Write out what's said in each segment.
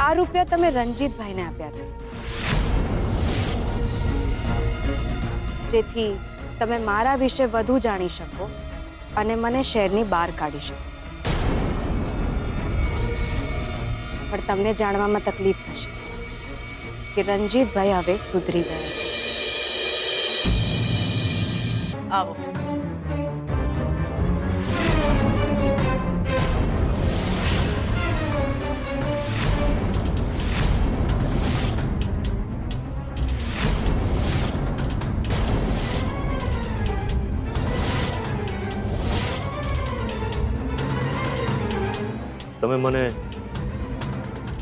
આ રૂપિયા તમે રંજીતભાઈને આપ્યા હતા, જેથી તમે મારા વિશે વધુ જાણી શકો અને મને શહેરની બહાર કાઢી શકો. પણ તમને જાણવામાં તકલીફ થશે કે રંજીતભાઈ હવે સુધરી ગયા છે. આવો. તમે મને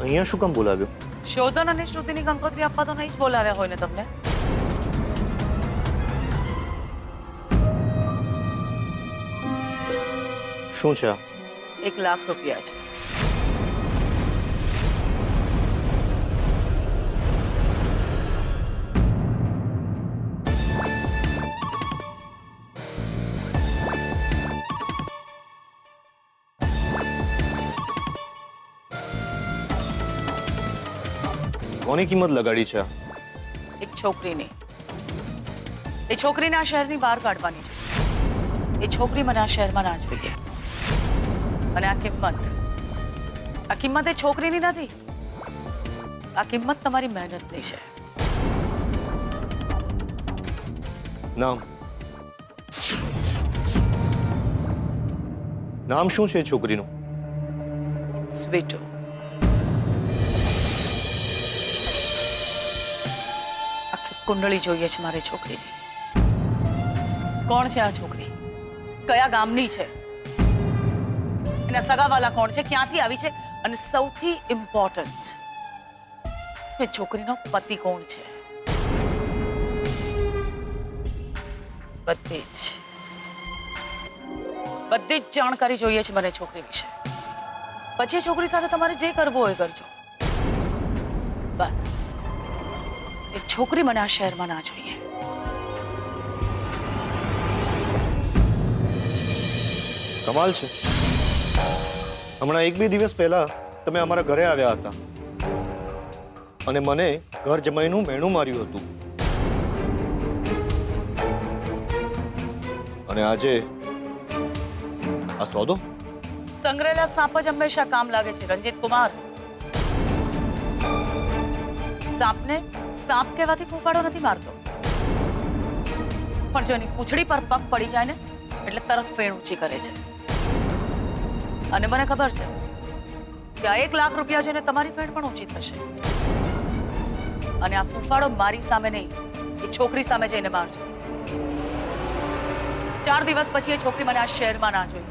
અહીંયા શું કામ બોલાવ્યો? શોધન અને શ્રુતિની કંકોત્રી આપવા તો નહીં જ બોલાવ્યા હોય ને તમને. શું છે આ? 1 લાખ રૂપિયા છે. કોની કિંમત લગાડી છે? એક છોકરીની. એ છોકરીને આ શહેરની બહાર કાઢવાની છે. એ છોકરી મને આ શહેરમાં ના જોઈએ. અને આ કિંમત એ છોકરીની નથી. આ કિંમત તમારી મહેનતની છે. નામ શું છે છોકરીનું? સ્વીટુ. આખી કુંડળી જોઈએ છે મારી છોકરીની. કોણ છે આ છોકરી? કયા ગામની છે? એના સગાવાલા કોણ છે? ક્યાંથી આવી છે? અને સૌથી ઇમ્પોર્ટન્ટ, એ છોકરીનો પતિ કોણ છે? બધી જ જાણકારી જોઈએ છે મને છોકરી વિશે. પછી એ છોકરી સાથે તમારે જે કરવું હોય કરજો. બસ એ છોકરી મને આ શહેરમાં ના જોઈએ. કમાલ છે. હમણાં 1-2 દિવસ પહેલા તમે અમારા ઘરે આવ્યા હતા અને મને ઘર જમાઈનું મેણું માર્યું હતું, અને આજે આ સોદો? સંગ્રહેલા સાપ જ હંમેશા કામ લાગે છે રંજીત કુમાર. સાપને સાપ કહેવાથી ફૂફાડો નથી મારતો, પણ જો એની પૂંછડી પર પગ પડી જાય ને એટલે તરત ફેણ ઊંચી કરે છે. અને મને ખબર છે કે આ 1 લાખ રૂપિયા જોઈને તમારી ફેણ પણ ઊંચી થશે. અને આ ફૂફાડો મારી સામે નહીં, એ છોકરી સામે જઈને મારજો. 4 દિવસ પછી એ છોકરી મને આ શહેરમાં ના જોઈએ.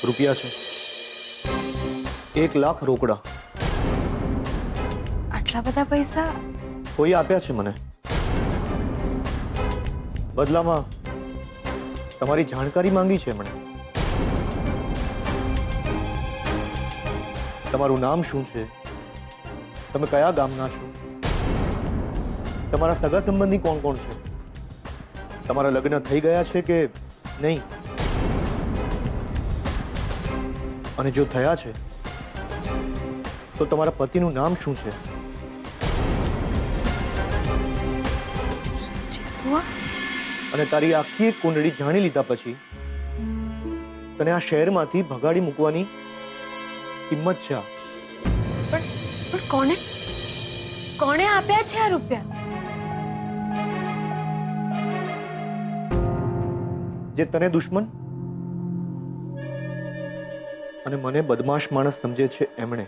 રૂપિયા છે 1 લાખ રોકડા. આટલા બધા પૈસા કોઈ આપ્યા છે મને. બદલામાં તમારી જાણકારી માંગી છે મને. તમારું નામ શું છે? તમે કયા ગામના છો? તમારા સગા સંબંધી કોણ કોણ છે? તમારા લગ્ન થઈ ગયા છે કે નહીં? અને જો થયા છે તો તમારા પતિનું નામ શું છે? અને તારી આખી કુંડળી જાણી લીધા પછી તને આ શહેરમાંથી ભગાડી મૂકવાની કિંમત છે? પણ કોણે આપ્યા છે આ રૂપિયા? જે તને દુશ્મન અને મને બદમાશ માણસ સમજે છે એમણે.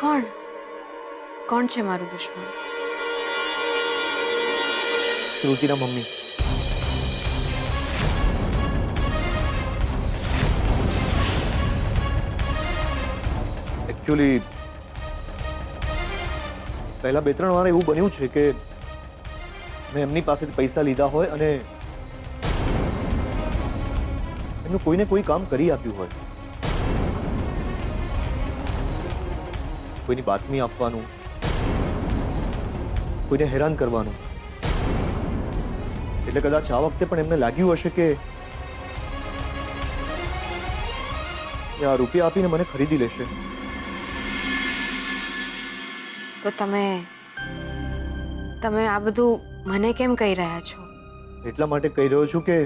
કોણ છે મારું દુશ્મન? શ્રુતિના મમ્મી. એકચ્યુઅલી પહેલા 2-3 વાર એવું બન્યું છે કે મેં એમની પાસેથી પૈસા લીધા હોય અને એમનું કોઈને કોઈ કામ કરી આપ્યું હોય, કોઈની બાતમી આપવાનું, કોઈને હેરાન કરવાનું. એટલે કદાચ આ વખતે પણ એમને લાગ્યું હશે કે આ રૂપિયા આપીને મને ખરીદી લેશે. તો તમે આ બધું મને કેમ કહી રહ્યા છો? એટલા માટે કહી રહ્યો છું કે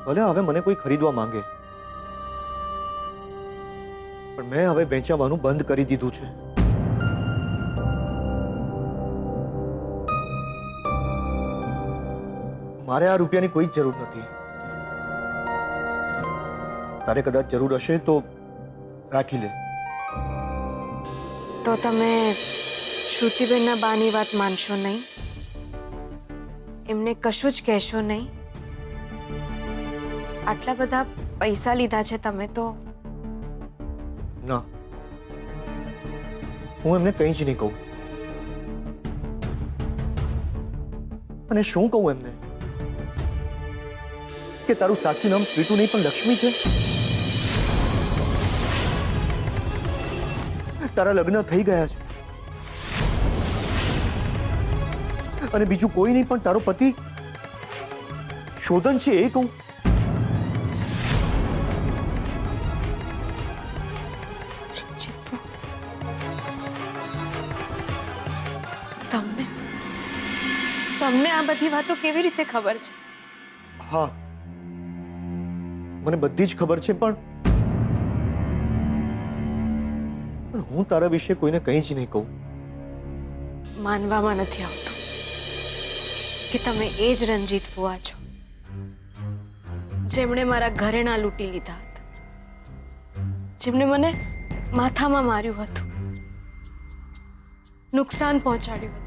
ભલે હવે મને કોઈ ખરીદવા માંગે, પણ મેં હવે વેચાવાનું બંધ કરી દીધું છે. મારે આ રૂપિયાની કોઈ જ જરૂર નથી. તારે કદાચ જરૂર હશે તો રાખી લે. તો તમે શ્રુતિબેનના બાની વાત માનશો નહીં? એમને કશું જ કહેશો નહીં? આટલા બધા પૈસા લીધા છે તમે તો? ના, હું એમને કંઈ જ નહીં કહું. અને શું કહું એમને? કે તારું સાચું નામ સ્વીટુ નહીં પણ લક્ષ્મી છે? તારા લગ્ન થઈ ગયા છે અને બીજું કોઈ નહીં પણ તારો પતિ શોધન છે એ કહું? તમને આ બધી વાતો કેવી રીતે ખબર છે? હા, મને બધી જ ખબર છે, પણ હું તારા વિશે કોઈને કંઈ જ નહીં કહું. માનવામાં નથી આવતું કે તમે એ જ રંજીત ફુવા છો જેમણે મારા ઘરેણા લૂંટી લીધા હતા, જેમણે મને માથામાં માર્યું હતું, નુકસાન પહોંચાડ્યું હતું.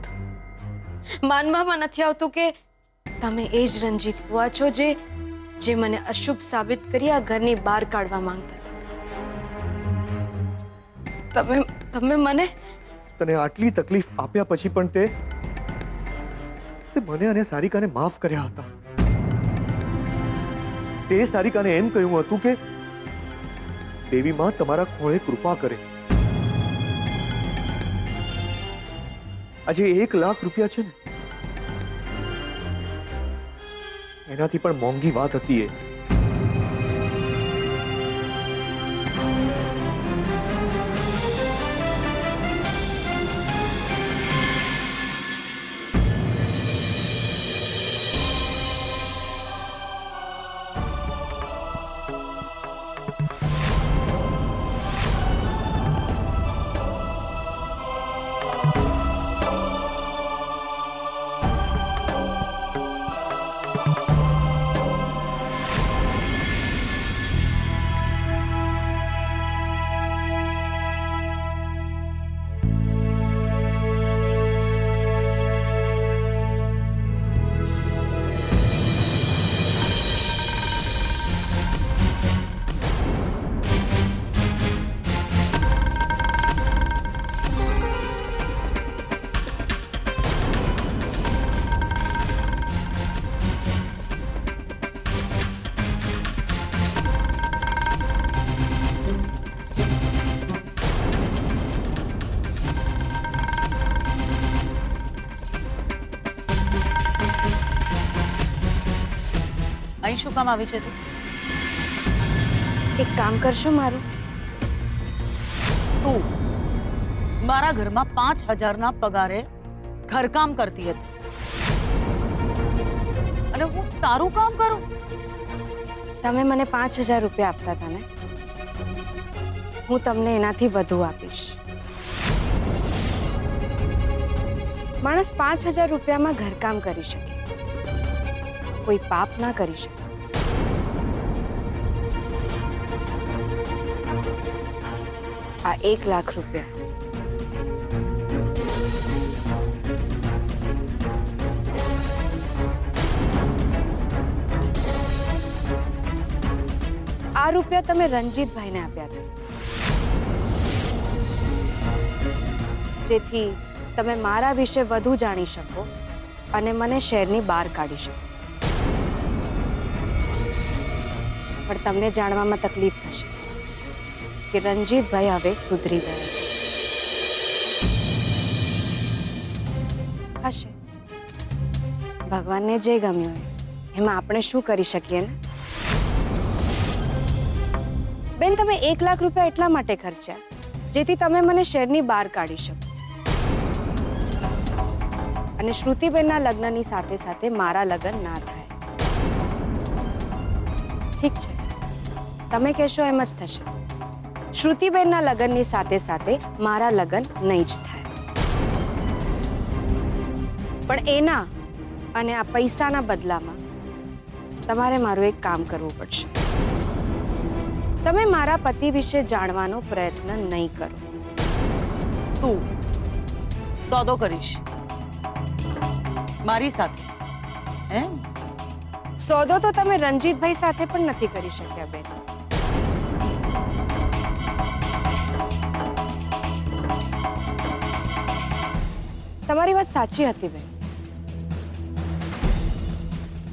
માનવામાં નથી આવતું કે તમે એ જ રંજીત ફુવા છો જે મને અશુભ સાબિત કરી આ ઘરની બહાર કાઢવા માંગતા હતા. તમે મને તને આટલી તકલીફ આપ્યા પછી પણ તે મને અને સારિકાને માફ કર્યા હતા. તે સારિકાને એમ કહ્યું હતું કે દેવી માં તમારા ખોળે કૃપા કરે. આજે 1 લાખ રૂપિયા છે ને, એનાથી પણ મોંઘી વાત હતી એ. અહીં શું કામ આવી છે તું? એક કામ કરશો મારું? તું મારા ઘરમાં 5000ના પગારે ઘરકામ કરતી હતી અને હું તારું કામ કરું? તમે મને 5000 રૂપિયા આપતા હતા ને, હું તમને એનાથી વધુ આપીશ. માણસ 5000 રૂપિયામાં ઘરકામ કરી શકે, કોઈ પાપ ના કરી શકે. આ 1 લાખ રૂપિયા આ રૂપિયા તમે રણજીતભાઈને આપ્યા હતા જેથી તમે મારા વિશે વધુ જાણી શકો અને મને શહેરની બહાર કાઢી શકો પણ તમને જાણવામાં તકલીફ થશે કે રણજીતભાઈ હવે સુધરી ગયા છે હશે ભગવાનને જે ગમ્યું હોય એમાં આપણે શું કરી શકીએ ને બેન તમે 1 લાખ રૂપિયા એટલા માટે ખર્ચ્યા જેથી તમે મને શહેરની બહાર કાઢી શકો અને શ્રુતિબેનના લગ્નની સાથે સાથે મારા લગ્ન ના થાય ઠીક છે તમે કહેશો એમ જ થશે શ્રુતિબેનના લગ્નની સાથે સાથે મારા લગ્ન નહીં જ થાય પણ એના અને આ પૈસાના બદલામાં તમારે મારું એક કામ કરવું પડશે તમે મારા પતિ વિશે જાણવાનો પ્રયત્ન નહીં કરો તું સોદો કરીશ મારી સાથે હે સોદો તો તમે રણજીતભાઈ સાથે પણ નથી કરી શક્યા બેન તમારી વાત સાચી હતી બેન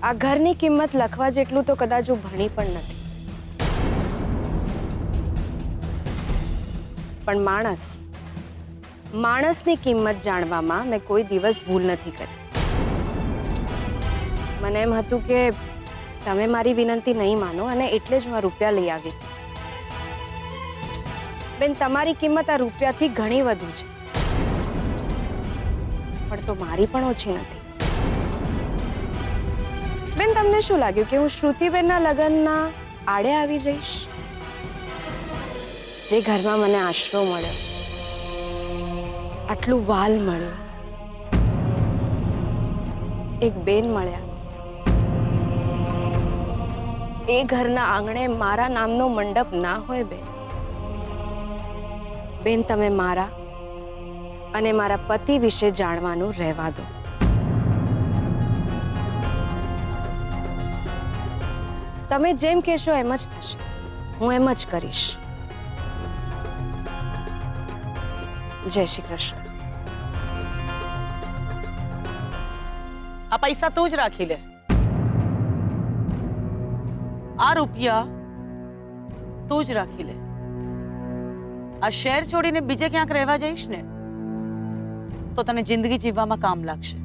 આ ઘરની કિંમત લખવા જેટલું તો કદાચ હું ભણી પણ નથી પણ માણસની કિંમત જાણવામાં મેં કોઈ દિવસ ભૂલ નથી કરી મને એમ હતું કે તમે મારી વિનંતી નહીં માનો અને એટલે જ હું આ રૂપિયા લઈ આવી બેન તમારી કિંમત આ રૂપિયાથી ઘણી વધુ છે પણ તો મારી પણ ઓછી નથી બેન તમને શું લાગ્યું કે હું શ્રુતિબેનના લગ્નના આડે આવી જઈશ જે ઘરમાં મને આશરો મળ્યો આટલું વાલ મળ્યું એક બેન મળ્યા એ ઘરના આંગણે મારા નામનો મંડપ ના હોય બેન તમે મારા અને મારા પતિ વિશે જાણવાનું રહેવા દો તમે જેમ કહેશો એમ જ થશે હું એમ જ કરીશ જય શ્રી કૃષ્ણ આ પૈસા તું જ રાખી લે આ રૂપિયા તું જ રાખી લે આ શહેર છોડીને બીજે ક્યાંક રહેવા જઈશ ને તો તને જિંદગી જીવવામાં કામ લાગશે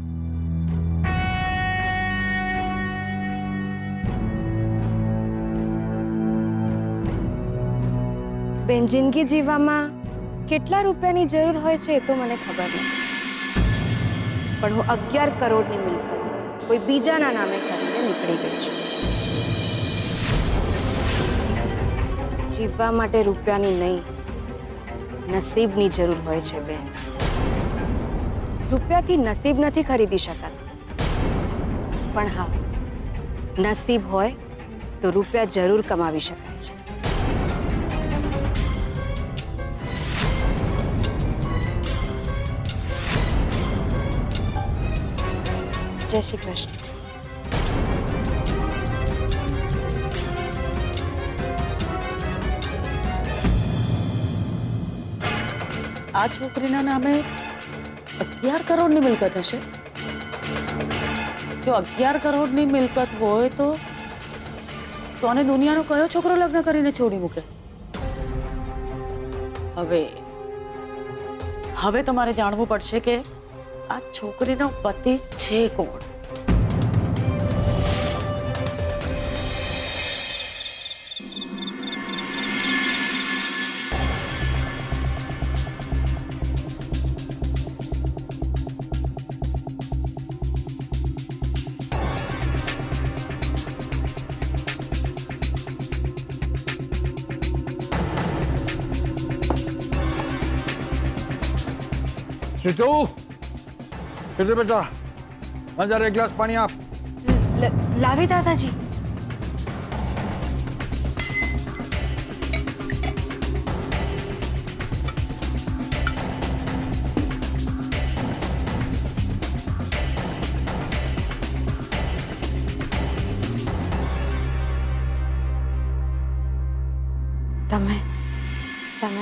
બેન જિંદગી જીવવામાં કેટલા રૂપિયાની જરૂર હોય છે એ તો મને ખબર નથી પણ હું 11 કરોડની મિલકત કોઈ બીજાના નામે કરીને નીકળી ગઈ છું જીવવા માટે રૂપિયાની નહીં નસીબની જરૂર હોય છે બેન રૂપિયાથી નસીબ નથી ખરીદી શકાતું પણ હા નસીબ હોય તો રૂપિયા જરૂર કમાવી શકાય છે જય શ્રી કૃષ્ણ આ છોકરીના નામે 11 કરોડની મિલકત હશે જો 11 કરોડની મિલકત હોય તો આને દુનિયાનો કયો છોકરો લગ્ન કરીને છોડી મૂકે હવે તમારે જાણવું પડશે કે આ છોકરીનો પતિ છે કોણ સીતુ સીતુ બેટા અંજાર એક ગ્લાસ પાણી આપ લાવી દાદાજી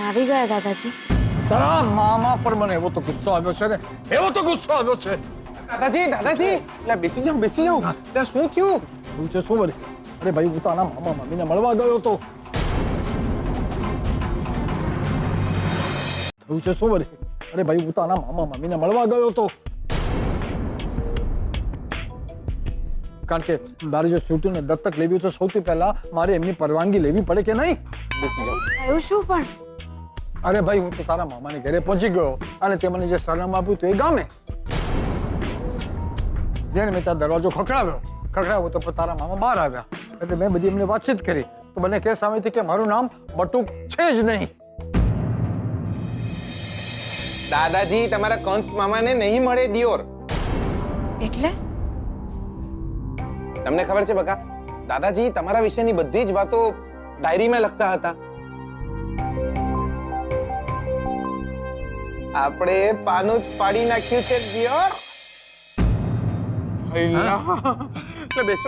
આવી ગયા દાદાજી. તારા મામા પર મને એવો તો ગુસ્સો આવ્યો છે ને, એવો તો ગુસ્સો આવ્યો છે. દાદાજી લે બેસી જાઓ લે શું થયું? શું છે શું વળી? અરે ભાઈ હું તો આના મામા મામીને મળવા ગયો હતો. થયું છે શું વળી? અરે ભાઈ હું તો આના મામા મામીને મળવા ગયો હતો. કારણ કે મારે જો સ્વીટુને દત્તક લેવી તો સૌથી પહેલા મારે એમની પરવાનગી લેવી પડે કે નહીં? બેસી જાઓ. થયું શું પણ? અરે ભાઈ હું તો તારા મામાની ઘરે પહોંચી ગયો અને તે મને જે સરનામું આપ્યું હતું એ ગામે. જેને મેં ત્યાં દરવાજો ખખડાવ્યો તો તારા મામા બહાર આવ્યા એટલે મેં બધી એમને વાતચીત કરી તો મને કે સામેથી કે મારું નામ બટુક છે જ નહીં. દાદાજી તમારા કંસ મામાને નહીં મળે દિયોર. એટલે તમને ખબર છે બકા, દાદાજી તમારા વિશેની બધી જ વાતો ડાયરીમાં લખતા હતા. આપણે પાનું જ પાડી નાખ્યું છે દિયોર. બેસો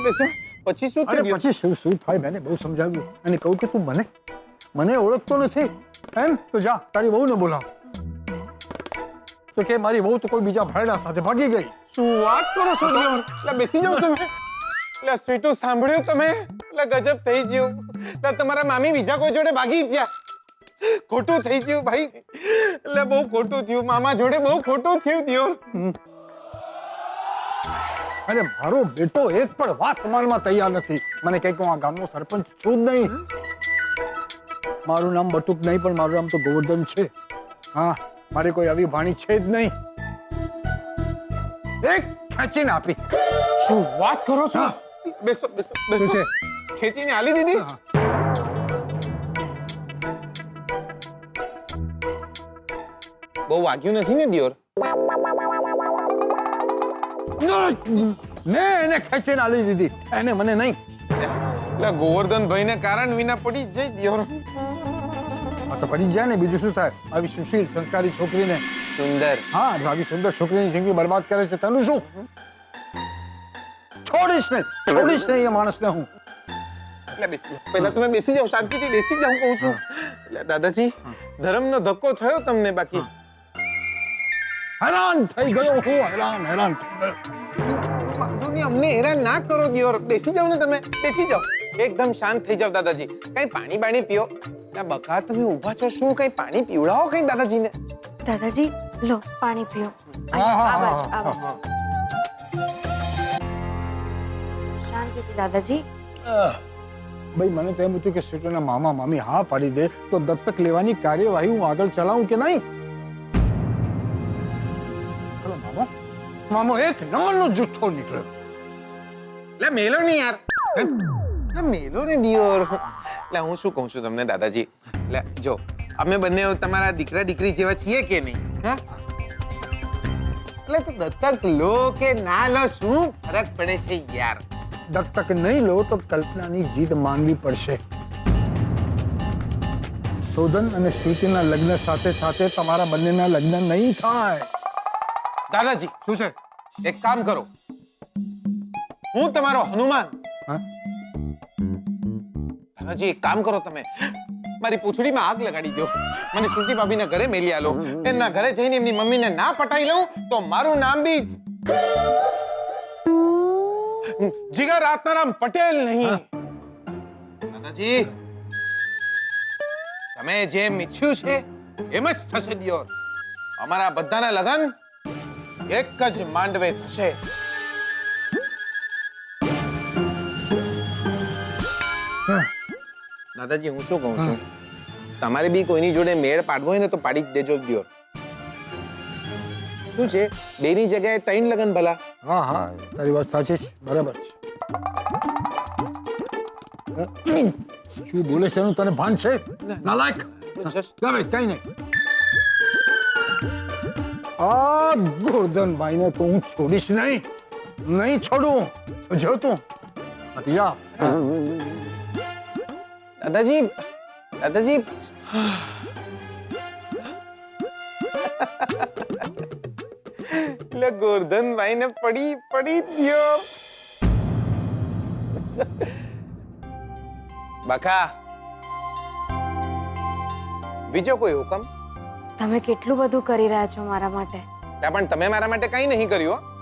પછી શું અરે થયું? પછી શું થાય મેં બહુ સમજાવ્યું અને કહું કે તું મને ઓળખતો નથી એમ તો જા તારી વહુને બોલાવ. તો કે મારી વહુ તો કોઈ બીજા ભાઈડા સાથે ભાગી ગઈ. શું વાત કરો છો દિયોર? બેસી જાઓ તમે. સ્વીટુ સાંભળ્યું તમે? ગજબ થઈ ગયું. તમારા મામી બીજા કોઈ જોડે ભાગી ગયા. ખોટું થઈ ગયું ભાઈ. બહુ ખોટું થયું. મામા જોડે બહુ ખોટું થયું દિયોર. અરે મારો બેટો એક પણ વાત માનવા તૈયાર નથી. મને કહે કે હું આ ગામનો સરપંચ છું જ નહીં. મારું નામ બટુક નહીં પણ મારું નામ તો ગોવર્ધન છે. હા મારી કોઈ આવી ભાણી છે જ નહીં. એક ખેંચીને આપી. શું વાત કરો છો? બેસો શું છે? ખેંચીને આલી દીધી? બહુ વાગ્યું નથી ને દિયોર? મેં એને ખેંચીને આલી દીધી, એને મને નહીં. ગોવર્ધન ભાઈને કારણ વિના પડી જઈ દિયોર. આ તો પડી જાય ને, બીજું શું થાય? આવી સુશીલ સંસ્કારી છોકરીને. સુંદર. હા આવી સુંદર છોકરીની જિંદગી બરબાદ કરે છે તેનું શું? છોડીશ નહીં એ માણસને હું. પહેલા તમે બેસી જાઓ, શાંતિથી બેસી જાઓ કહું છું. દાદાજી ધર્મનો ધક્કો થયો તમને? બાકી હેરાન થઈ ગયો હું, હેરાન થઈ ગયો. વાંધો નહીં, અમને હેરાન ના કરો દિયોર. બેસી જાઓ ને તમે, બેસી જાઓ. એકદમ શાંત થઈ જાઓ દાદાજી. કઈ પાણી બાણી પીઓ. બકા તમે ઊભા છો શું? કઈ પાણી પીવડાવો કઈ દાદાજીને. દાદાજી લો પાણી પીઓ. હા. આવાજ. શાંતિથી દાદાજી. ભાઈ મને તો એમ હતું કે સ્વીટુના મામા મામી હા પાડી દે તો દત્તક લેવાની કાર્યવાહી હું આગળ ચલાવું કે નહીં. મામો એક નંબરનો જુઠ્ઠો નીકળ્યો. મેલો નહીં યાર. મેલો ને દિયોર. હું શું કહું છું તમને દાદાજી, જો અમે બંને તમારા દીકરા દીકરી જેવા છીએ કે નહીં? તો દત્તક લો કે ના લો શું ફરક પડે છે યાર? દત્તક નહીં લો તો કલ્પનાની જીત માંગવી પડશે. શોધન અને શ્રુતિના લગ્ન સાથે સાથે તમારા બંનેના લગ્ન નહીં થાય. દાદાજી શું છે? એક કામ કરો, હું તમારો હનુમાન. હા? દાદાજી એક કામ કરો, તમે મારી પૂંછડીમાં આગ લગાડી દો. મને શ્રુતિ ભાભીના ઘરે મેલી આલો. એમના ઘરે જઈને એમની મમ્મીને ના પટાઈ લઉં તો મારું નામ બી જીગર આત્મારામ પટેલ નહીં. દાદાજી તમે જેમ ઈચ્છ્યું છે એમ જ થશે દિયોર. અમારા બધાના લગન એક જ માંડવે થશે. દાદાજી હું શું કહું છું, તમારે બી કોઈની જોડે મેળ પાડવો હોય ને તો પાડી જ દેજો દિયોર. શું છે, બેની જગ્યાએ 3 લગન ભલા. હા તારી વાત સાચી છે, બરાબર છે. શું બોલે છે એનું તને ભાન છે? નાલાયક. ગમે કઈ નહીં. આ ગોરધનભાઈને તો હું છોડીશ નહીં છોડું. જો તું જા. દાદાજી એટલે ગોરધનભાઈ ને પડી ગયો. બકા બીજો કોઈ હુકમ? તમે કેટલું બધું કરી રહ્યા છો મારા માટે. પણ તમે મારા માટે કંઈ નહીં કર્યું હો.